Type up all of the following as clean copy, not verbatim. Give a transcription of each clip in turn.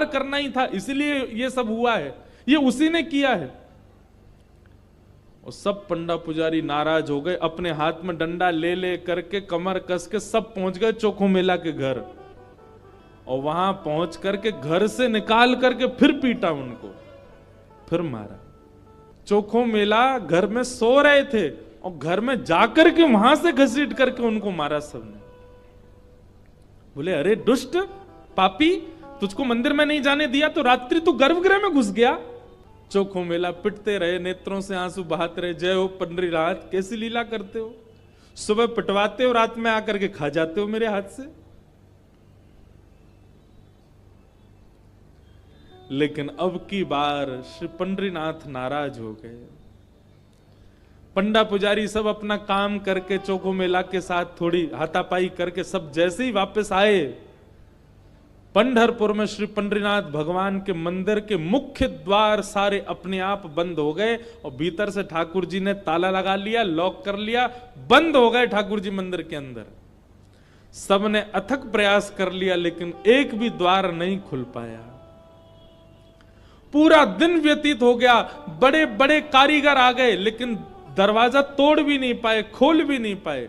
उद्धार करना ही था, इसलिए ये सब हुआ है, ये उसी ने किया है। और सब पंडा पुजारी नाराज हो गए, अपने हाथ में डंडा ले ले करके कमर कस के सब पहुंच गए चोखो मेला के घर। और वहां पहुंच करके घर से निकाल करके फिर पीटा उनको, फिर मारा। चोखो मेला घर में सो रहे थे और घर में जाकर के वहां से घसीट करके उनको मारा सबने। बोले अरे दुष्ट पापी, तुझको मंदिर में नहीं जाने दिया तो रात्रि तू गर्भगृह में घुस गया। चोखो मेला पिटते रहे, नेत्रों से आंसू बहाते रहे, जय हो पंडरीनाथ, कैसी लीला करते हो, सुबह पिटवाते हो, रात में आकर के खा जाते हो मेरे हाथ से। लेकिन अब की बार श्री पंडरीनाथ नाराज हो गए। पंडा पुजारी सब अपना काम करके चोखो मेला के साथ थोड़ी हाथापाई करके सब जैसे ही वापस आए, पंढरपुर में श्री पंडरीनाथ भगवान के मंदिर के मुख्य द्वार सारे अपने आप बंद हो गए और भीतर से ठाकुर जी ने ताला लगा लिया, लॉक कर लिया, बंद हो गए ठाकुर जी मंदिर के अंदर। सबने अथक प्रयास कर लिया लेकिन एक भी द्वार नहीं खुल पाया। पूरा दिन व्यतीत हो गया, बड़े बड़े कारीगर आ गए लेकिन दरवाजा तोड़ भी नहीं पाए, खोल भी नहीं पाए।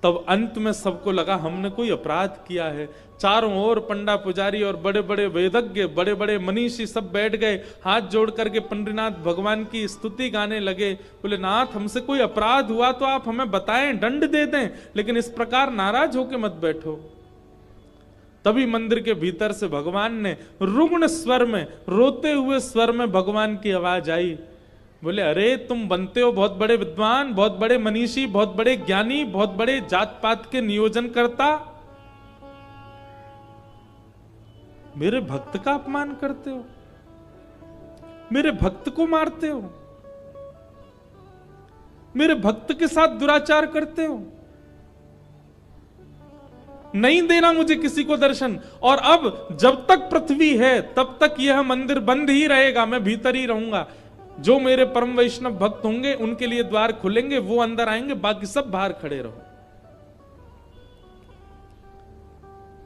तब अंत में सबको लगा हमने कोई अपराध किया है। चारों ओर पंडा पुजारी और बड़े बड़े वेदज्ञ, बड़े बड़े मनीषी सब बैठ गए, हाथ जोड़ करके पंडरीनाथ भगवान की स्तुति गाने लगे। बोले नाथ, हमसे कोई अपराध हुआ तो आप हमें बताएं, दंड दे दें, लेकिन इस प्रकार नाराज होकर मत बैठो। तभी मंदिर के भीतर से भगवान ने रुग्ण स्वर में, रोते हुए स्वर में भगवान की आवाज आई। बोले अरे तुम बनते हो बहुत बड़े विद्वान, बहुत बड़े मनीषी, बहुत बड़े ज्ञानी, बहुत बड़े जात पात के नियोजन करता, मेरे भक्त का अपमान करते हो, मेरे भक्त को मारते हो, मेरे भक्त के साथ दुराचार करते हो, नहीं देना मुझे किसी को दर्शन। और अब जब तक पृथ्वी है तब तक यह मंदिर बंद ही रहेगा, मैं भीतर ही रहूंगा। जो मेरे परम वैष्णव भक्त होंगे उनके लिए द्वार खुलेंगे, वो अंदर आएंगे, बाकी सब बाहर खड़े रहो।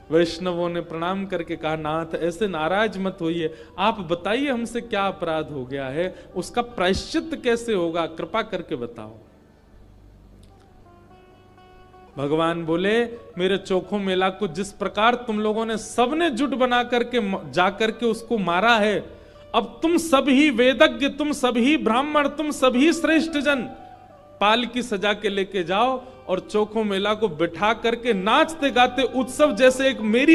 वैष्णवों ने प्रणाम करके कहा नाथ ऐसे नाराज मत होइए, आप बताइए हमसे क्या अपराध हो गया है, उसका प्रायश्चित कैसे होगा, कृपा करके बताओ। भगवान बोले मेरे चोखो मेला को जिस प्रकार तुम लोगों ने सबने जुट बना करके जाकर के उसको मारा है, अब तुम सभी वेदज्ञ, तुम सभी ब्राह्मण, तुम सभी श्रेष्ठ जन पालकी सजा के लेके जाओ और चोखो मेला को बिठा करके नाचते गाते उत्सव जैसे एक मेरी